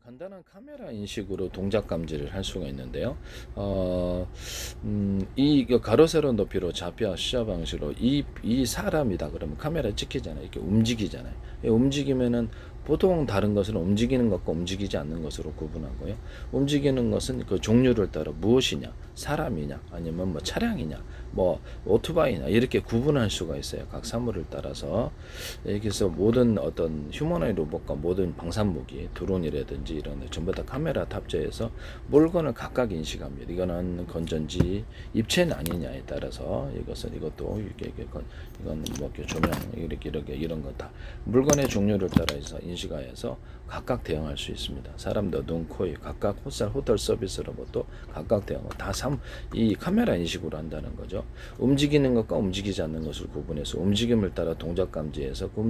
간단한 카메라 인식으로 동작 감지를 할 수가 있는데요. 이 가로 세로 높이로 좌표와 시야 방식으로 이 사람이다 그러면 카메라에 찍히잖아요. 이렇게 움직이잖아요. 움직이면은 보통 다른 것은 움직이는 것과 움직이지 않는 것으로 구분하고요. 움직이는 것은 그 종류를 따라 무엇이냐, 사람이냐, 아니면 뭐 차량이냐, 뭐 오토바이냐 이렇게 구분할 수가 있어요. 각 사물을 따라서. 여기서 모든 어떤 휴머노이드 로봇과 모든 방산무기, 드론이라든지 이런 데 전부 다 카메라 탑재해서 물건을 각각 인식합니다. 이거는 건전지, 입체는 아니냐에 따라서 이것도 이건 뭐 조명 이렇게 이런 거 다 물건의 종류를 따라서 인식하여서 각각 대응할 수 있습니다. 사람도 눈, 코, 각각 호텔 서비스 로봇도 각각 대응하고 이 카메라 인식으로 한다는 거죠. 움직이는 것과 움직이지 않는 것을 구분해서 움직임을 따라 동작 감지해서 그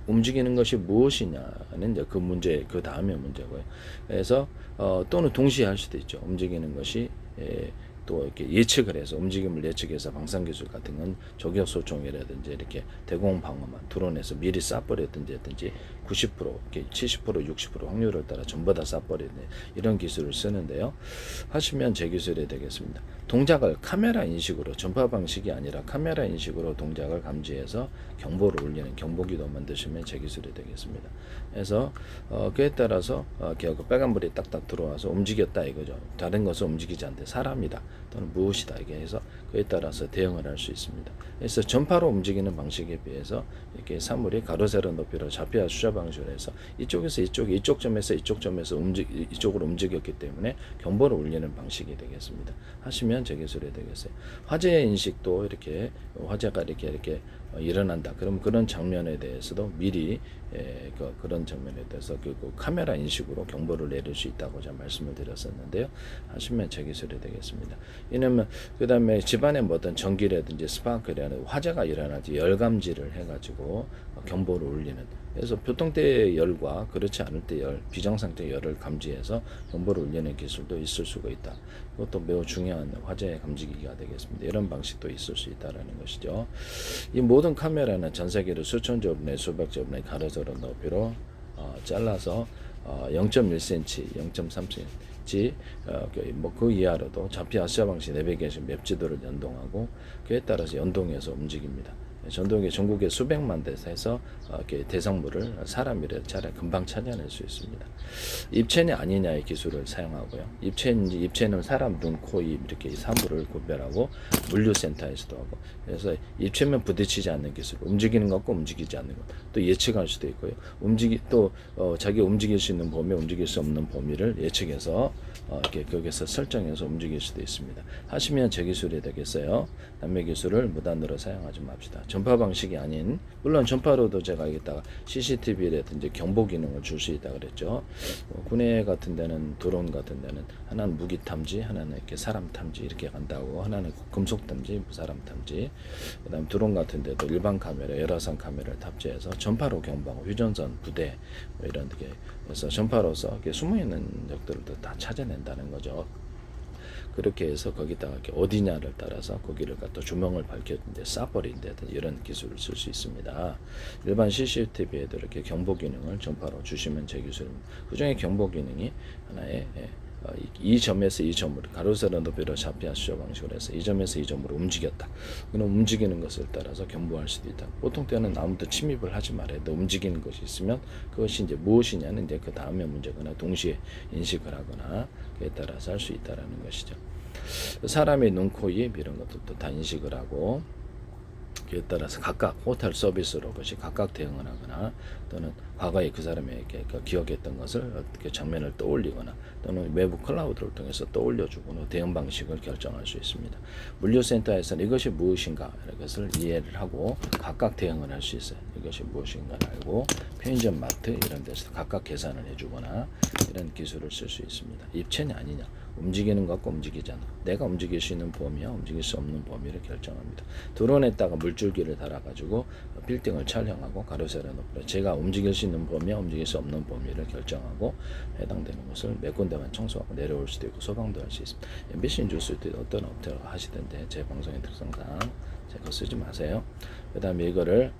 움직이는 것이 무엇이냐는 이제 그 문제 그 다음에 문제고요. 그래서 또는 동시에 할 수도 있죠. 움직이는 것이 또 이렇게 예측을 해서 움직임을 예측해서 방산기술 같은 건 저격소총이라든지 이렇게 대공방어만 드론에서 미리 쏴버리든지 90% 이렇게 70% 60% 확률을 따라 전부 다 쏴버리는 이런 기술을 쓰는데요. 하시면 제 기술이 되겠습니다. 동작을 카메라 인식으로 전파 방식이 아니라 카메라 인식으로 동작을 감지해서 경보를 울리는 경보기도 만드시면 제 기술이 되겠습니다. 그래서 그에 따라서 빨간불이 딱딱 들어와서 움직였다 이거죠. 다른 것은 움직이지 않는데 사람이다 또는 무엇이다 이게 해서 그에 따라서 대응을 할 수 있습니다. 그래서 전파로 움직이는 방식에 비해서 이렇게 사물이 가로 세로 높이로 좌표와 수자 방식으로 해서 이쪽에서 이쪽 점에서 이쪽으로 움직였기 때문에 경보를 울리는 방식이 되겠습니다. 하시면 제 기술이 되겠어요. 화재 인식도 이렇게 화재가 이렇게 일어난다. 그럼 그런 장면에 대해서도 미리 그런 장면에 대해서 그 카메라 인식으로 경보를 내릴 수 있다고 제가 말씀을 드렸었는데요. 하시면 제 기술이 되겠습니다. 왜냐면 그 다음에 집안에 뭐 어떤 전기라든지 스파크라는 화재가 일어날 때 열 감지를 해가지고 경보를 울리는. 그래서 보통때의 열과 그렇지 않을 때 열, 비정상태 열을 감지해서 경보를 울리는 기술도 있을 수가 있다. 이것도 매우 중요한 화재 감지기가 되겠습니다. 이런 방식도 있을 수 있다라는 것이죠. 이 모든 카메라는 전 세계로 수천조 분의 수백조 분의 가로 세로 높이로 잘라서 0.1cm, 0.3cm 그 이하로도 좌표 아시아 방식 내비게이션 맵 지도를 연동하고 그에 따라서 연동해서 움직입니다. 전동에 전국에 수백만 대에서 해서 이렇게 대상물을 사람이라 차라리 금방 찾아낼 수 있습니다. 입체는 아니냐의 기술을 사용하고요. 입체는 사람, 눈, 코, 입 이렇게 사물을 구별하고 물류센터에서도 하고 그래서 입체면 부딪히지 않는 기술, 움직이는 것과 움직이지 않는 것, 또 예측할 수도 있고요. 자기 움직일 수 있는 범위, 움직일 수 없는 범위를 예측해서 이렇게 거기서 설정해서 움직일 수도 있습니다. 하시면 제 기술이 되겠어요. 남의 기술을 무단으로 사용하지 맙시다. 전파 방식이 아닌 물론 전파로도 제가 여기다가 CCTV라든지 경보 기능을 줄 수 있다 그랬죠. 군에 같은 데는 드론 같은 데는 하나는 무기 탐지, 하나는 이렇게 사람 탐지 이렇게 간다고 하나는 금속 탐지, 사람 탐지. 그다음 드론 같은 데도 일반 카메라, 열화상 카메라를 탑재해서 전파로 경보하고 휴전선 부대 뭐 이런 게 그래서 전파로서 이렇게 숨어 있는 적들도 다 찾아낸다는 거죠. 그렇게 해서 거기다가 이렇게 어디냐를 따라서 거기를 갖다 조명을 밝혀 이제 쏴버린다든 이런 기술을 쓸 수 있습니다. 일반 CCTV에도 이렇게 경보 기능을 전파로 주시면 제 기술입니다. 그 중에 경보 기능이 하나의 이 점에서 이 점으로 가로 세로 높이로 좌표 수저 방식으로 해서 이 점에서 이 점으로 움직였다. 그럼 움직이는 것을 따라서 경보할 수도 있다. 보통 때는 아무도 침입을 하지 말아야 돼. 움직이는 것이 있으면 그것이 이제 무엇이냐는 이제 그 다음에 문제거나 동시에 인식을 하거나 그에 따라서 할 수 있다라는 것이죠. 사람의 눈, 코, 입 이런 것들도 다 인식을 하고 그에 따라서 각각 호텔 서비스로 것이 각각 대응을 하거나 또는 과거에 그 사람에게 기억했던 것을 어떻게 장면을 떠올리거나 또는 외부 클라우드를 통해서 떠올려주거나 대응 방식을 결정할 수 있습니다. 물류센터에서는 이것이 무엇인가 이것을 이해를 하고 각각 대응을 할 수 있어요. 이것이 무엇인가를 알고 편의점, 마트 이런 데서 각각 계산을 해주거나 이런 기술을 쓸 수 있습니다. 입체냐 아니냐 움직이는 것과 움직이지 않는 내가 움직일 수 있는 범위와 움직일 수 없는 범위를 결정합니다. 드론에다가 물줄기를 달아가지고 빌딩을 촬영하고 가로세로 높여 제가 움직일 수 있는 범위와 움직일 수 없는 범위를 결정하고 해당되는 것을 몇 군데만 청소하고 내려올 수도 있고 소방도 할 수 있습니다. MBC 뉴스도 어떤 업체가 하시던데 제 방송의 특성상 제 거 쓰지 마세요. 그 다음에 이거를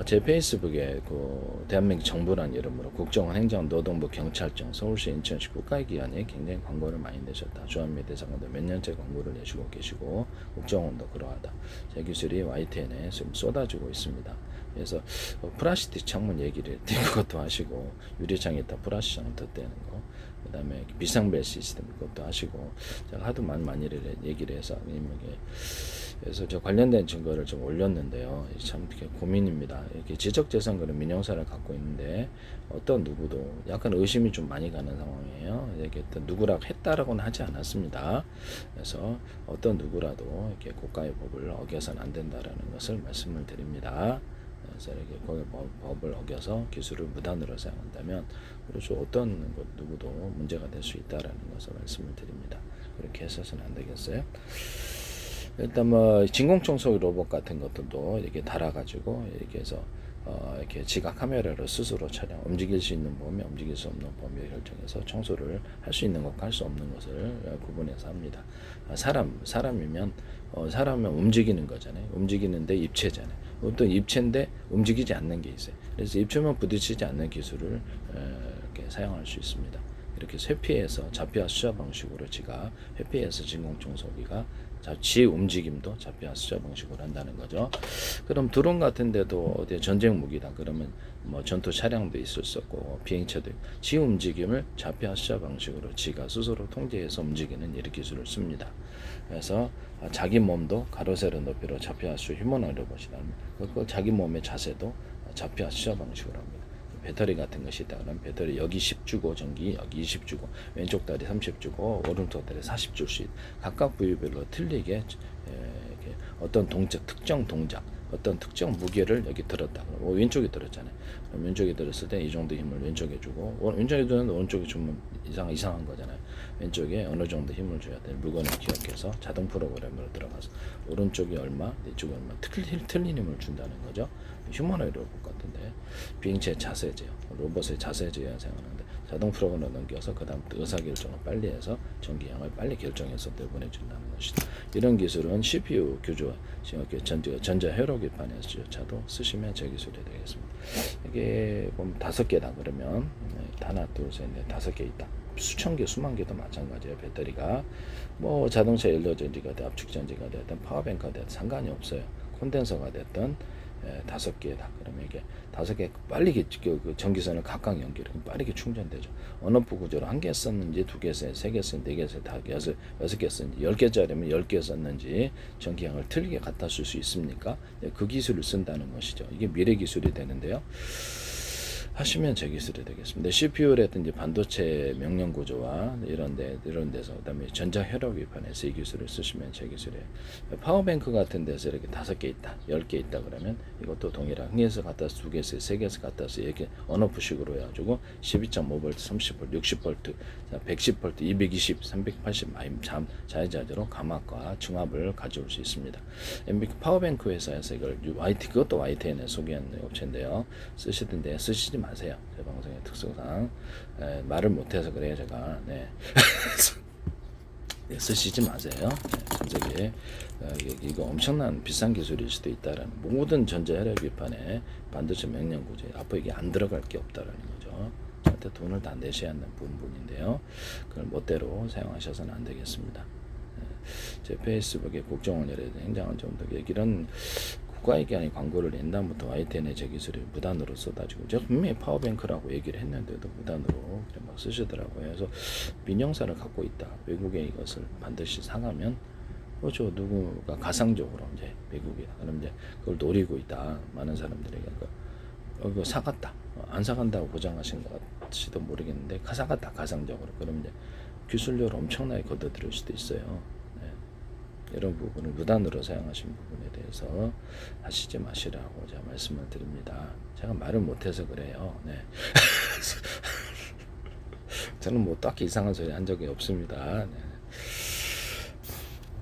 제 페이스북에 그 대한민국 정부란 이름으로 국정원, 행정, 노동부, 경찰청, 서울시, 인천시 국가기관에 굉장히 광고를 많이 내셨다. 조합미 대상도 몇 년째 광고를 내시고 계시고 국정원도 그러하다. 제 기술이 YTN에 지금 쏟아지고 있습니다. 그래서 플라스틱 창문 얘기를 그것도 하시고 유리창에다 플라스틱 덧대는 거, 그다음에 비상벨 시스템 그것도 하시고 제가 하도 많이 얘기를 해서 그래서 저 관련된 증거를 좀 올렸는데요. 참 되게 고민입니다. 이렇게 지적재산권은 민영사를 갖고 있는데 어떤 누구도 약간 의심이 좀 많이 가는 상황이에요. 이렇게 누구라고 했다라고는 하지 않았습니다. 그래서 어떤 누구라도 이렇게 국가의 법을 어겨서는 안 된다라는 것을 말씀을 드립니다. 그래서 이렇게 거기 법을 어겨서 기술을 무단으로 사용한다면 그렇죠. 어떤 것 누구도 문제가 될 수 있다라는 것을 말씀을 드립니다. 그렇게 해서는 안 되겠어요. 일단 뭐 진공청소기 로봇 같은 것들도 이렇게 달아가지고 이렇게 해서 이렇게 지각 카메라로 스스로 차량 움직일 수 있는 범위, 움직일 수 없는 범위를 결정해서 청소를 할 수 있는 것과 할 수 없는 것을 구분해서 합니다. 사람이면 사람은 움직이는 거잖아요. 움직이는데 입체잖아요. 어떤 입체인데 움직이지 않는 게 있어요. 그래서 입체만 부딪히지 않는 기술을 이렇게 사용할 수 있습니다. 이렇게 회피해서 자폐화 수자 방식으로 지가 회피해서 진공청소기가 지 움직임도 자폐화 수자 방식으로 한다는 거죠. 그럼 드론 같은 데도 어디 전쟁 무기다 그러면 뭐 전투 차량도 있을 수 없고 비행체도 지 움직임을 자폐화 수자 방식으로 지가 스스로 통제해서 움직이는 이런 기술을 씁니다. 그래서 자기 몸도 가로 세로 높이로 자폐화 수 휴머노이드 로봇이다. 그 자기 몸의 자세도 자폐화 수자 방식으로 합니다. 배터리 같은 것이 있다 그러면 배터리 여기 10 주고 전기 여기 20 주고 왼쪽 다리 30 주고 오른쪽 다리 40 줄 수 있다. 각각 부위별로 틀리게 이렇게 어떤 동작 특정 동작 어떤 특정 무게를 여기 들었다. 왼쪽에 들었잖아요. 그럼 왼쪽에 들었을 때 이 정도 힘을 왼쪽에 주고 왼쪽에 두는 오른쪽에 주면 이상한 거잖아요. 왼쪽에 어느 정도 힘을 줘야 돼. 물건을 기억해서 자동 프로그램으로 들어가서 오른쪽이 얼마, 이쪽이 얼마 틀린 힘을 준다는 거죠. 휴머노이드 로봇 같은데 비행체 자세제어, 로봇의 자세제어 생각하는데 자동 프로그램을 넘겨서 그 다음 의사결정을 빨리 해서 전기량을 빨리 결정해서 내보내준다는 것이다. 이런 기술은 CPU 규조, 전자 회로기판에서조차도 쓰시면 제 기술이 되겠습니다. 이게 보면 5개다 그러면 하나, 둘, 셋, 넷, 5개 있다. 수천 개, 수만 개도 마찬가지예요. 배터리가 뭐 자동차 연료전지가 돼, 압축전지가 됐든 파워뱅크가 됐든 상관이 없어요. 콘덴서가 됐든 5개다. 그러면 이게 5개 빨리 그 전기선을 각각 연결해 빠르게 충전되죠. 언어프 구조로 1개 썼는지 2개 썼는지 3개 썼는지 4개 썼는지 6개 썼는지 10개짜리면 10개 썼는지 전기량을 틀리게 갖다 쓸 수 있습니까? 그 기술을 쓴다는 것이죠. 이게 미래 기술이 되는데요. 하시면 제 기술이 되겠습니다. CPU라든지 반도체 명령 구조와 이런 데서 그다음에 전자 혈압 위판에서 이 기술을 쓰시면 제 기술이에요. 파워뱅크 같은 데서 이렇게 5개 있다, 10개 있다 그러면 이것도 동일한 1개에서 갖다 서 2개에서 3개에서 갖다 서 이렇게 언어프식으로 해가지고 12.5V, 30V, 60V, 110V, 220, 380 자유자재로 감압과 중압을 가져올 수 있습니다. MBK 파워뱅크 회사에서 이걸 그것도 YTN에 소개한 업체인데요. 쓰시지 마세요. 제 방송의 특성상 말을 못해서 그래요 제가. 네. 네, 쓰시지 마세요. 네, 전자기 이거 엄청난 비싼 기술일 수도 있다라는 모든 전자혈액 위판에 반도체 명령 구조에 앞으로 이게 안 들어갈 게 없다라는 거죠. 저한테 돈을 다 내셔야 하는 부분인데요. 그걸 멋대로 사용하셔서는 안 되겠습니다. 제 페이스북에 국정원이라든지 행정원 정도 이런 국가기관이 광고를 낸 다음부터 YTN의 제 기술이 무단으로 쏟아지고 제가 분명히 파워뱅크라고 얘기를 했는데도 무단으로 막 쓰시더라고요. 그래서 민영사를 갖고 있다. 외국에 이것을 반드시 사가면 그렇죠. 누구가 가상적으로 이제 미국이다. 그럼 이제 그걸 노리고 있다. 많은 사람들에게 이거 사갔다. 안 사간다고 보장하신 것 같지도 모르겠는데 사갔다. 가상적으로. 그럼 이제 기술료를 엄청나게 걷어들일 수도 있어요. 이런 부분을 무단으로 사용하신 부분에 대해서 하시지 마시라고 제가 말씀을 드립니다. 제가 말을 못해서 그래요. 네. 저는 뭐 딱히 이상한 소리 한 적이 없습니다. 네.